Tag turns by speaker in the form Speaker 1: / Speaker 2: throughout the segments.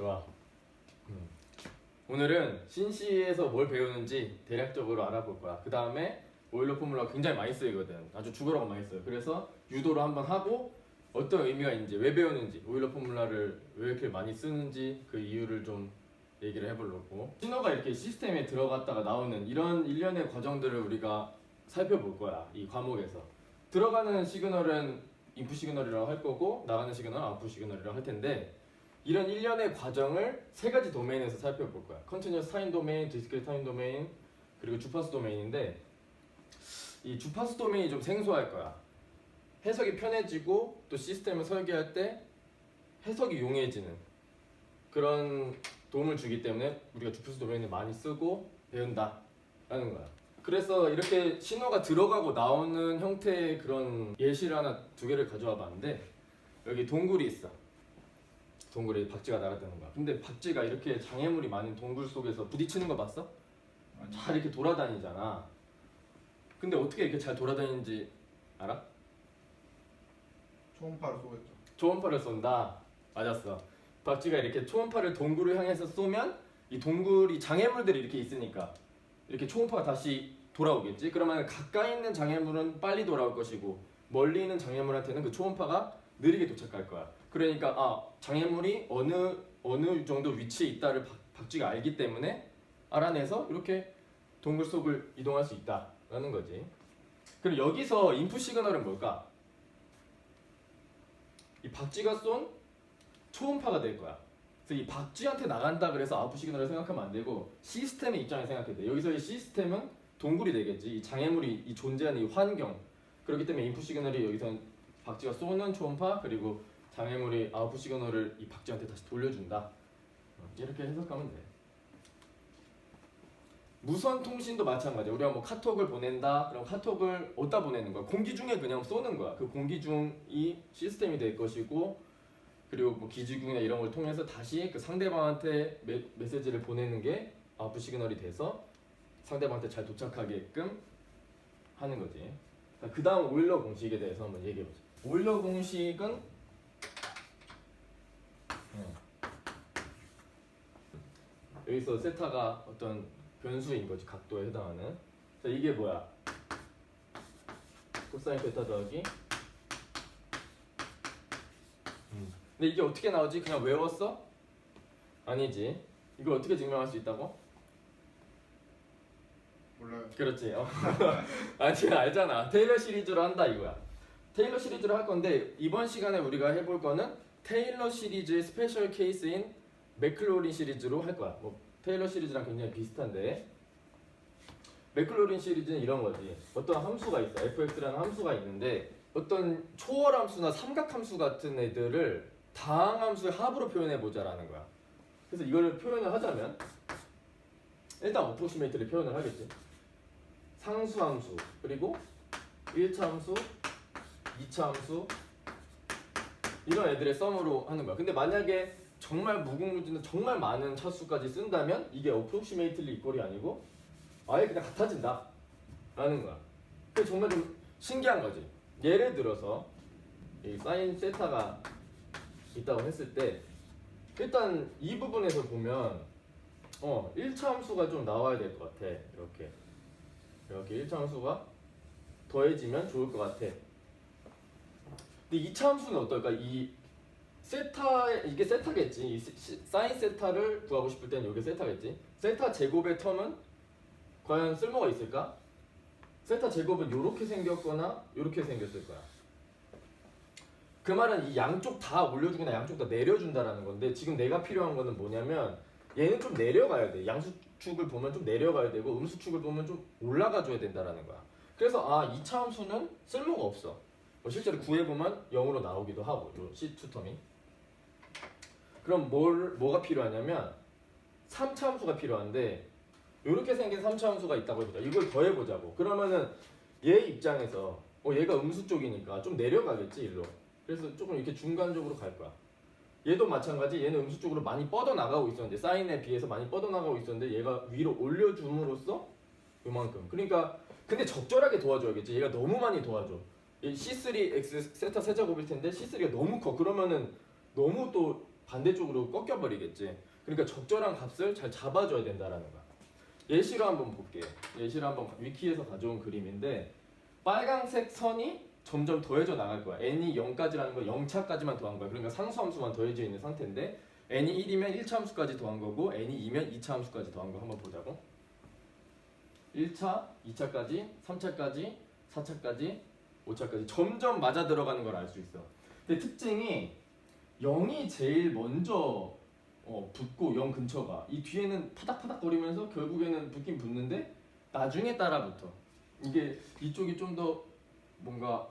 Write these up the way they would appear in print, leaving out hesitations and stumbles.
Speaker 1: 좋아. 오늘은 신시에서 뭘 배우는지 대략적으로 알아볼 거야. 그 다음에 오일러 포뮬러가 굉장히 많이 쓰이거든. 아주 죽으라고 많이 써요. 그래서 유도를 한번 하고 어떤 의미가 있는지, 왜 배우는지, 오일러 포뮬러를 왜 이렇게 많이 쓰는지 그 이유를 좀 얘기를 해보려고. 신호가 이렇게 시스템에 들어갔다가 나오는 이런 일련의 과정들을 우리가 살펴볼 거야. 이 과목에서. 들어가는 시그널은 인풋 시그널이라고 할 거고 나가는 시그널은 아웃풋 시그널이라고 할 텐데 이런 일련의 과정을 세 가지 도메인에서 살펴볼 거야. 컨티뉴어스 타임 도메인, 디스크리트 타임 도메인, 그리고 주파수 도메인인데 이 주파수 도메인이 좀 생소할 거야. 해석이 편해지고 또 시스템을 설계할 때 해석이 용이해지는 그런 도움을 주기 때문에 우리가 주파수 도메인을 많이 쓰고 배운다라는 거야. 그래서 이렇게 신호가 들어가고 나오는 형태의 그런 예시를 하나 두 개를 가져와 봤는데 여기 동굴이 있어. 동굴에 박쥐가 날아드는 거야. 근데 박쥐가 이렇게 장애물이 많은 동굴 속에서 부딪히는 거 봤어? 잘 이렇게 돌아다니잖아. 근데 어떻게 이렇게 잘 돌아다니는지 알아?
Speaker 2: 초음파를 쏘겠죠.
Speaker 1: 초음파를 쏜다. 맞았어. 박쥐가 이렇게 초음파를 동굴을 향해서 쏘면 이 동굴이 장애물들이 이렇게 있으니까 이렇게 초음파가 다시 돌아오겠지? 그러면 가까이 있는 장애물은 빨리 돌아올 것이고 멀리 있는 장애물한테는 그 초음파가 느리게 도착할 거야. 그러니까 장애물이 어느 정도 위치에 있다를 박쥐가 알기 때문에 알아내서 이렇게 동굴 속을 이동할 수 있다라는 거지. 그리고 여기서 인풋 시그널은 뭘까? 이 박쥐가 쏜 초음파가 될 거야. 그래서 이 박쥐한테 나간다 그래서 아웃풋 시그널을 생각하면 안 되고 시스템의 입장에 생각해야 돼. 여기서 이 시스템은 동굴이 되겠지. 이 장애물이 이 존재하는 이 환경. 그렇기 때문에 인풋 시그널이 여기서 박쥐가 쏘는 초음파 그리고 장애물이 아웃풋 시그널을 이 박쥐한테 다시 돌려준다. 이렇게 해석하면 돼. 무선 통신도 마찬가지야. 우리가 뭐 카톡을 보낸다. 그럼 카톡을 어디다 보내는 거야? 공기 중에 그냥 쏘는 거야. 그 공기 중이 시스템이 될 것이고 그리고 뭐 기지국이나 이런 걸 통해서 다시 그 상대방한테 메시지를 보내는 게 아웃풋 시그널이 돼서 상대방한테 잘 도착하게끔 하는 거지. 그 다음 오일러 공식에 대해서 한번 얘기해보자. 오일러 공식은 여기서 세타가 어떤 변수인 거지. 각도에 해당하는. 자, 이게 뭐야? 코사인 베타 더하기. 근데 이게 어떻게 나오지? 그냥 외웠어? 아니지. 이걸 어떻게 증명할 수 있다고?
Speaker 2: 몰라요.
Speaker 1: 그렇지. 지금 알잖아. 테일러 시리즈로 한다 이거야. 테일러 시리즈로 할 건데 이번 시간에 우리가 해볼 거는 테일러 시리즈의 스페셜 케이스인 맥클로린 시리즈로 할 거야. 뭐 테일러 시리즈랑 굉장히 비슷한데 맥클로린 시리즈는 이런 거지. 어떤 함수가 있어. fx라는 함수가 있는데 어떤 초월 함수나 삼각 함수 같은 애들을 다항 함수의 합으로 표현해 보자라는 거야. 그래서 이거를 표현을 하자면 일단 어프로시메이트를 표현을 하겠지. 상수 함수 그리고 1차 함수 2차 함수 이런 애들의 썸으로 하는 거야. 근데 만약에 정말 무궁무진한 정말 많은 차수까지 쓴다면 이게 어프로시메이틀리 이퀄이 아니고 아예 그냥 같아진다 라는 거야. 그게 정말 좀 신기한 거지. 예를 들어서 이 사인 세타가 있다고 했을 때 일단 이 부분에서 보면 1차 함수가 좀 나와야 될 것 같아. 이렇게 1차 함수가 더해지면 좋을 것 같아. 근데 2차 함수는 어떨까? 이 세타, 이게 세타겠지. 이 사인 세타를 구하고 싶을 때는 이게 세타겠지. 세타 제곱의 텀은 과연 쓸모가 있을까? 세타 제곱은 이렇게 생겼거나 이렇게 생겼을 거야. 그 말은 이 양쪽 다 올려주거나 양쪽 다 내려준다라는 건데 지금 내가 필요한 거는 뭐냐면 얘는 좀 내려가야 돼. 양수축을 보면 좀 내려가야 되고 음수축을 보면 좀 올라가 줘야 된다라는 거야. 그래서 2차 함수는 쓸모가 없어. 실제로 구해보면 0으로 나오기도 하고 요 C2 텀이. 그럼 뭐가 필요하냐면 3차 함수가 필요한데 이렇게 생긴 3차 함수가 있다고 해보자. 이걸 더해보자고. 그러면은 얘 입장에서 얘가 음수 쪽이니까 좀 내려가겠지 일로. 그래서 조금 이렇게 중간적으로 갈 거야. 얘도 마찬가지. 얘는 음수 쪽으로 많이 뻗어나가고 있었는데 사인에 비해서 많이 뻗어나가고 있었는데 얘가 위로 올려줌으로써 요만큼. 그러니까 근데 적절하게 도와줘야겠지. 얘가 너무 많이 도와줘. 이 C3x 세타 세제곱일 텐데 C3가 너무 커. 그러면은 너무 또 반대쪽으로 꺾여버리겠지. 그러니까 적절한 값을 잘 잡아줘야 된다라는 거야. 예시로 한번 볼게. 예시로 한번 위키에서 가져온 그림인데 빨강색 선이 점점 더해져 나갈 거야. n이 0까지라는 건 0차까지만 더한 거야. 그러니까 상수함수만 더해져 있는 상태인데 n이 1이면 1차 함수까지 더한 거고 n이 2면 2차 함수까지 더한 거 한번 보자고. 1차, 2차까지, 3차까지, 4차까지, 5차까지 점점 맞아 들어가는 걸 알 수 있어. 근데 특징이 0이 제일 먼저 붙고 0 근처가 이 뒤에는 파닥파닥 거리면서 결국에는 붙긴 붙는데 나중에 따라 붙어. 이게 이쪽이 좀 더 뭔가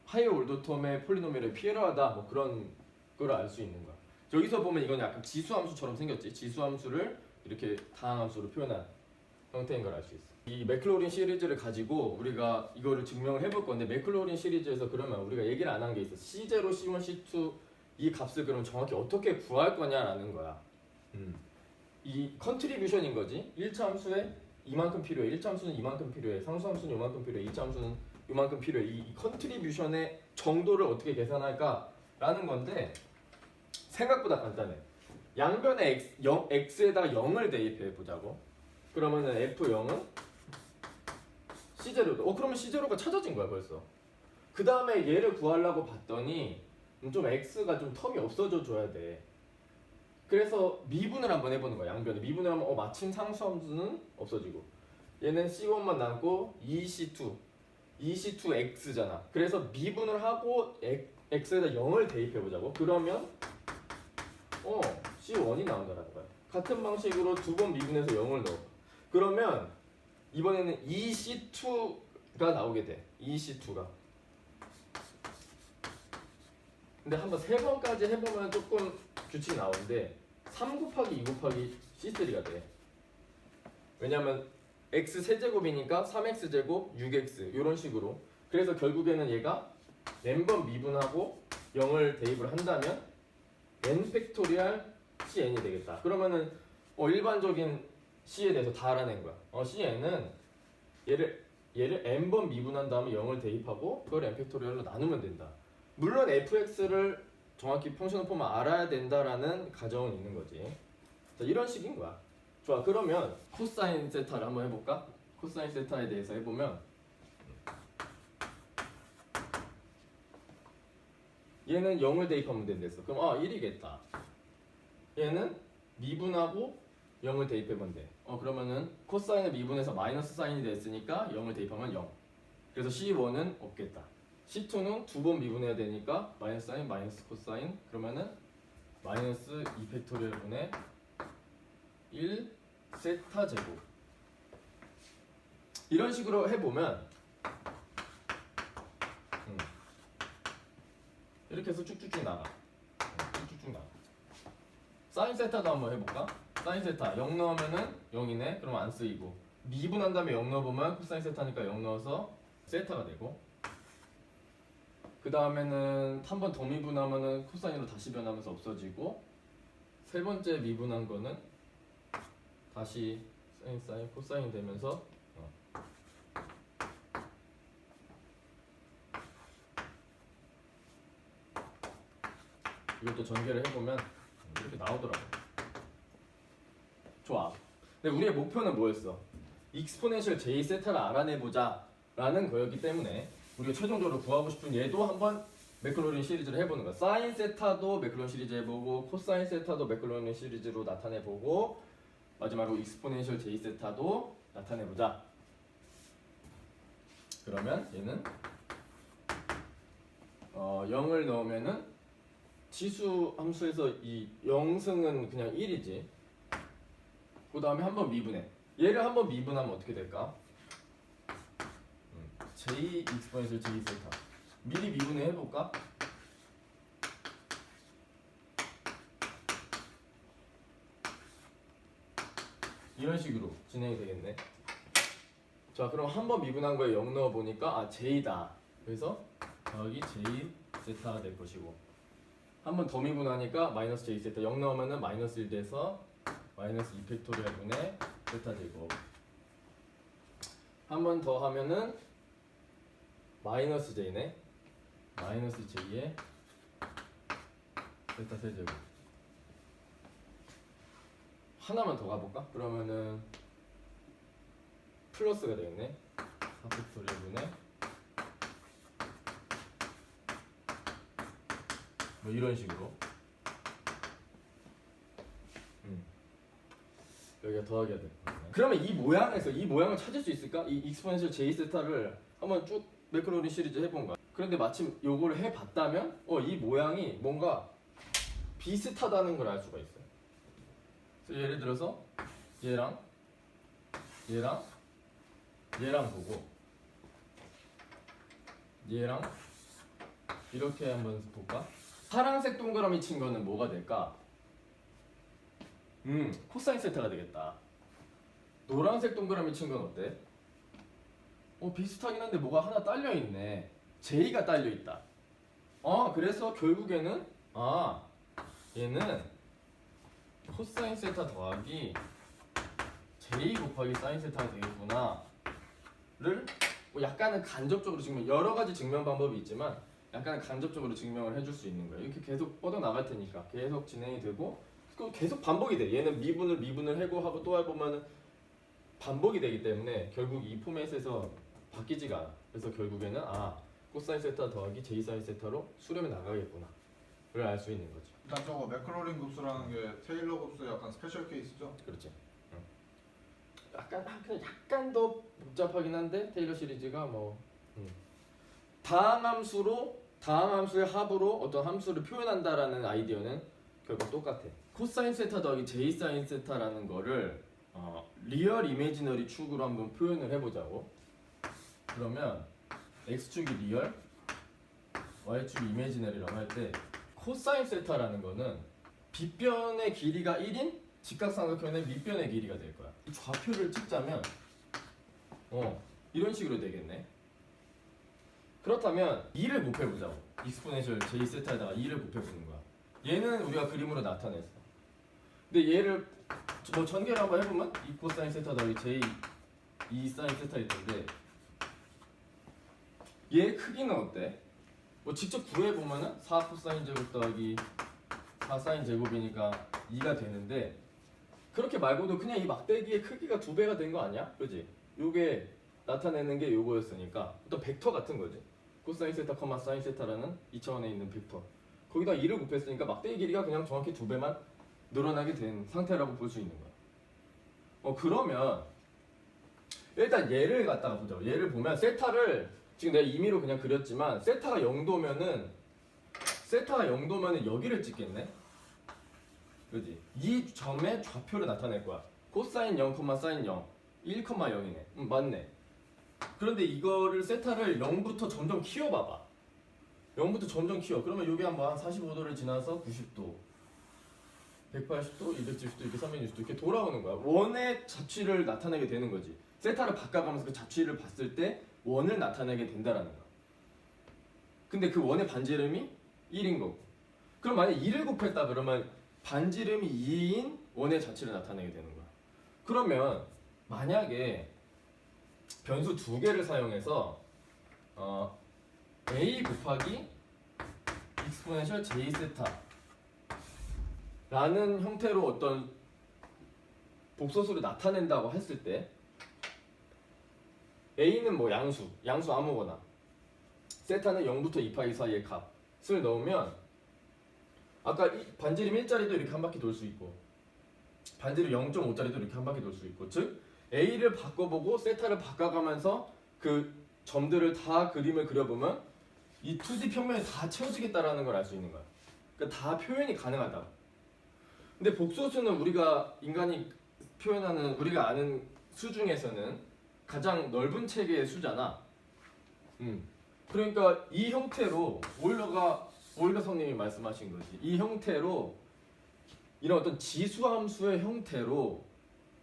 Speaker 1: 하이어 올더 텀의 폴리노미얼에 필요하다 뭐 그런 걸 알 수 있는 거야. 여기서 보면 이건 약간 지수함수처럼 생겼지. 지수함수를 이렇게 다항함수로 표현한 형태인 걸 알 수 있어. 이 맥클로린 시리즈를 가지고 우리가 이거를 증명을 해볼 건데 맥클로린 시리즈에서 그러면 우리가 얘기를 안 한 게 있어. C0, C1, C2 이 값을 그럼 정확히 어떻게 구할 거냐라는 거야. 이 컨트리뷰션인 거지. 1차 함수에 이만큼 필요해. 1차 함수는 이만큼 필요해. 상수 함수는 이만큼 필요해. 2차 함수는 이만큼 필요해. 이 컨트리뷰션의 정도를 어떻게 계산할까라는 건데 생각보다 간단해. 양변에 x에다가 0을 대입해 보자고. 그러면은 f0은 C0도. 그러면 C0가 찾아진 거야 벌써. 그 다음에 얘를 구하려고 봤더니 좀 x가 좀 텀이 없어져 줘야 돼. 그래서 미분을 한번 해보는 거야. 양변에 미분을 하면 마침 상수함수는 없어지고 얘는 C1만 남고 2C2 2C2x잖아. 그래서 미분을 하고 x에다 0을 대입해 보자고. 그러면 C1이 나온다는 거야. 같은 방식으로 두 번 미분해서 0을 넣어. 그러면 이번에는 2C2가 나오게 돼. 2C2가. 근데 한번 세 번까지 해보면 조금 규칙이 나오는데 3 곱하기 2 곱하기 C3가 돼. 왜냐면 x 세제곱이니까 3x제곱 6x 이런 식으로. 그래서 결국에는 얘가 n번 미분하고 0을 대입을 한다면 n 팩토리얼 cn이 되겠다. 그러면은 일반적인 c에 대해서 다 알아낸 거야. cn은 얘를 n번 미분한 다음에 0을 대입하고 그걸 n 팩토리얼로 나누면 된다. 물론 fx를 정확히 펑셔널 폼을 알아야 된다라는 가정은 있는 거지. 자, 이런 식인 거야. 좋아. 그러면 코사인 세타를 한번 해볼까? 코사인 세타에 대해서 해보면 얘는 0을 대입하면 된댔어. 그럼 1이겠다. 얘는 미분하고 0을 대입해보면 돼. 그러면은 코사인을 미분해서 마이너스 사인이 됐으니까 0을 대입하면 0. 그래서 C1은 없겠다. C2는 두 번 미분해야 되니까 마이너스 사인 마이너스 코사인 그러면은 마이너스 2 팩토리얼 분의 1 세타 제곱. 이런 식으로 해보면 이렇게 해서 쭉쭉쭉 나가. 쭉쭉쭉 나가. 사인 세타도 한번 해볼까? 사인 세타 0 넣으면은 0이네. 그러면 안 쓰이고 미분한 다음에 0 넣어보면 코사인 세타니까 0 넣어서 세타가 되고 그 다음에는 한 번 더 미분하면은 코사인으로 다시 변하면서 없어지고 세 번째 미분한 거는 다시 사인 사인 코사인 되면서 이것도 전개를 해보면 이렇게 나오더라고. 좋아. 근데 우리의 목표는 뭐였어? 익스포넨셜 j 세타를 알아내보자 라는 거였기 때문에 우리가 최종적으로 구하고 싶은 얘도 한번 맥클로린 시리즈를 해보는 거야. 사인 세타도 맥클로린 시리즈 해보고 코사인 세타도 맥클로린 시리즈로 나타내보고 마지막으로 익스포넨셜 j 세타도 나타내보자. 그러면 얘는 0을 넣으면은 지수 함수에서 이 0승은 그냥 1이지. 그 다음에 한번 미분해. 얘를 한번 미분하면 어떻게 될까? j 익스포넨셜 j 세타. 미리 미분해 해볼까? 이런 식으로 진행이 되겠네. 자, 그럼 한번 미분한 거에 0 넣어보니까 j다. 그래서 여기 j 세타가 될 것이고 한 번 더 미분하니까 마이너스 j 세타 0 넣으면은 마이너스 1 돼서 마이너스 2 팩토리얼 분의 세타 제곱. 한 번 더 하면은 마이너스 j네. 마이너스 j의 세타 세제곱. 하나만 더 가볼까? 그러면은 플러스가 되겠네. 4팩토리얼분의 뭐 이런 식으로. 여기가 더하기가 돼. 그러면 이 모양에서 이 모양을 찾을 수 있을까? 이 익스포넨셜 j 세타를 한번 쭉 매크로린 시리즈 해본 거야. 그런데 마침 요거를 해봤다면 이 모양이 뭔가 비슷하다는 걸 알 수가 있어요. 그래서 예를 들어서 얘랑 얘랑 보고 얘랑 이렇게 한번 볼까? 파란색 동그라미 친 거는 뭐가 될까? 코사인 세타가 되겠다. 노란색 동그라미 친 건 어때? 비슷하긴 한데 뭐가 하나 딸려 있네. J가 딸려 있다. 그래서 결국에는 얘는 코사인 세타 더하기 J 곱하기 사인 세타가 되겠구나를 약간은 간접적으로 여러 가지 증명 방법이 있지만 약간은 간접적으로 증명을 해줄 수 있는 거예요. 이렇게 계속 뻗어 나갈 테니까 계속 진행이 되고 계속 반복이 돼. 얘는 미분을 해고하고 또 해보면 반복이 되기 때문에 결국 이 포맷에서 바뀌지가 않아. 그래서 결국에는 코사인 세타 더하기 J 사인 세타로 수렴해 나가겠구나 를 알 수 있는 거지.
Speaker 2: 일단 저거 매크로린 급수라는 게 테일러 급수의 약간 스페셜 케이스죠?
Speaker 1: 그렇지. 약간 더 복잡하긴 한데 테일러 시리즈가 다항함수의 합으로 어떤 함수를 표현한다라는 아이디어는 결국 똑같아. 코사인 세타 더하기 J 사인 세타라는 거를 리얼 이미지너리 축으로 한번 표현을 해보자고. 그러면 x축이 리얼, y축이 이미지너리라고 할 때 코사인 세타라는 거는 빗변의 길이가 1인 직각삼각형의 밑변의 길이가 될 거야. 이 좌표를 찍자면 이런 식으로 되겠네. 그렇다면 2를 곱해보자고. 익스포넨셜 j 세타에다가 2를 곱해보는 거야. 얘는 우리가 그림으로 나타냈어. 근데 얘를 전개를 한번 해보면 2 코사인 세타 더하기 j 2 사인 세타일 텐데 얘 크기는 어때? 직접 구해보면은 4 코사인 제곱 더하기 4 사인 제곱이니까 2가 되는데 그렇게 말고도 그냥 이 막대기의 크기가 2배가 된 거 아니야? 그지? 요게 나타내는 게 요거였으니까 어떤 벡터 같은 거지. 코사인 세타, 사인 세타라는 2차원에 있는 벡터. 거기다 2를 곱했으니까 막대기 길이가 그냥 정확히 2배만 늘어나게 된 상태라고 볼 수 있는 거야. 그러면 일단 얘를 갖다가 보자고. 얘를 보면 세타를 지금 내가 임의로 그냥 그렸지만 세타가 0도면은 여기를 찍겠네. 그지? 이 점의 좌표를 나타낼 거야. 코사인 0, 사인 0, 1,0이네. 맞네. 그런데 이거를 세타를 0부터 점점 키워봐봐. 0부터 점점 키워. 그러면 여기 한번 한 45도를 지나서 90도, 180도, 270도, 360도 이렇게 돌아오는 거야. 원의 자취를 나타내게 되는 거지. 세타를 바꿔가면서 그 자취를 봤을 때 원을 나타내게 된다라는 거야. 근데 그 원의 반지름이 1인 거고. 그럼 만약에 2를 곱했다 그러면 반지름이 2인 원의 자취를 나타내게 되는 거야. 그러면 만약에 변수 두 개를 사용해서 a 곱하기 익스포넨셜 j 세타 라는 형태로 어떤 복소수를 나타낸다고 했을 때 a는 양수 아무거나 세타는 0부터 2파이 사이의 값을 넣으면 아까 반지름 1짜리도 이렇게 한 바퀴 돌 수 있고 반지름 0.5짜리도 이렇게 한 바퀴 돌 수 있고 즉 a를 바꿔보고 세타를 바꿔가면서 그 점들을 다 그림을 그려보면 이 2D 평면이 다 채워지겠다라는 걸 알 수 있는 거야. 그러니까 다 표현이 가능하다. 근데 복소수는 인간이 표현하는 우리가 아는 수 중에서는 가장 넓은 체계의 수잖아. 그러니까 이 형태로 오일러 성님이 말씀하신 거지. 이 형태로 이런 어떤 지수함수의 형태로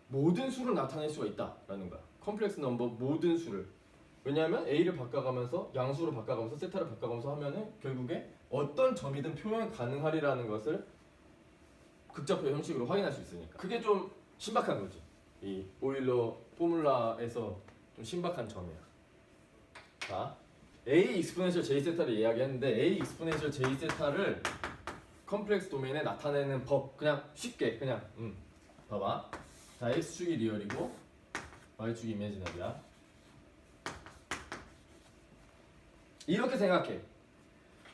Speaker 1: 모든 수를 나타낼 수가 있다라는 거야. 컴플렉스 넘버 모든 수를. 왜냐하면 a를 바꿔가면서 양수로 바꿔가면서 세타를 바꿔가면서 하면은 결국에 어떤 점이든 표현 가능하리라는 것을 극좌표 형식으로 확인할 수 있으니까. 그게 좀 신박한 거지. 이 오일러 포뮬라에서 좀 신박한 점이야. 자, a 익스포넨셜 j 세타를 이야기했는데 a 익스포넨셜 j 세타를 컴플렉스 도메인에 나타내는 법 그냥 쉽게 봐봐. 자, x축이 리얼이고 y축이 이미지너리야. 이렇게 생각해.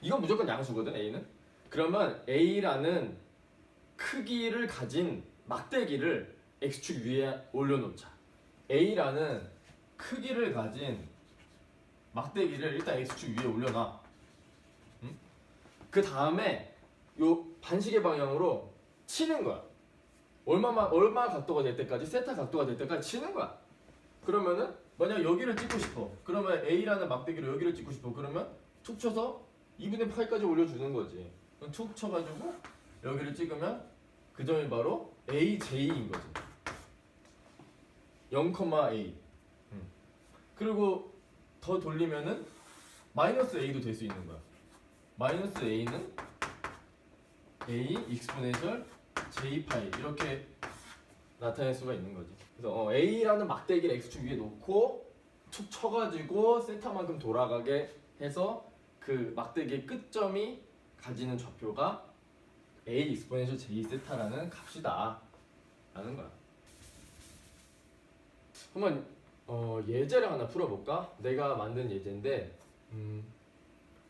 Speaker 1: 이건 무조건 양수거든, a는. 그러면 a라는 크기를 가진 막대기를 x축 위에 올려놓자. a라는 크기를 가진 막대기를 일단 x축 위에 올려놔. 응? 그 다음에 요 반시계 방향으로 치는 거야. 얼마 각도가 될 때까지, 세타 각도가 될 때까지 치는 거야. 그러면은 만약 여기를 찍고 싶어. 그러면 a라는 막대기로 여기를 찍고 싶어. 그러면 툭 쳐서 2분의 8까지 올려주는 거지. 그럼 툭 쳐가지고 여기를 찍으면 그 점이 바로 AJ인 거지. 0,A. 그리고 더 돌리면은 마이너스 A도 될 수 있는 거야. 마이너스 A는 A 익스포넨셜 J파이 이렇게 나타낼 수가 있는 거지. 그래서 A라는 막대기를 X축 위에 놓고 툭 쳐가지고 세타만큼 돌아가게 해서 그 막대기의 끝점이 가지는 좌표가 A 익스포넨셜 J 세타라는 값이다 라는 거야. 한번 예제를 하나 풀어볼까? 내가 만든 예제인데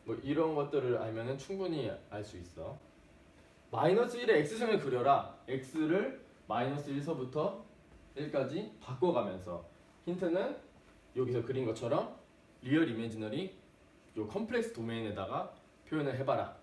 Speaker 1: 뭐 이런 것들을 알면은 충분히 알 수 있어. 마이너스 1의 x승을 그려라. x를 마이너스 1서부터 1까지 바꿔가면서 힌트는 여기서 그린 것처럼 리얼 이미지너리 요 컴플렉스 도메인에다가 표현을 해봐라.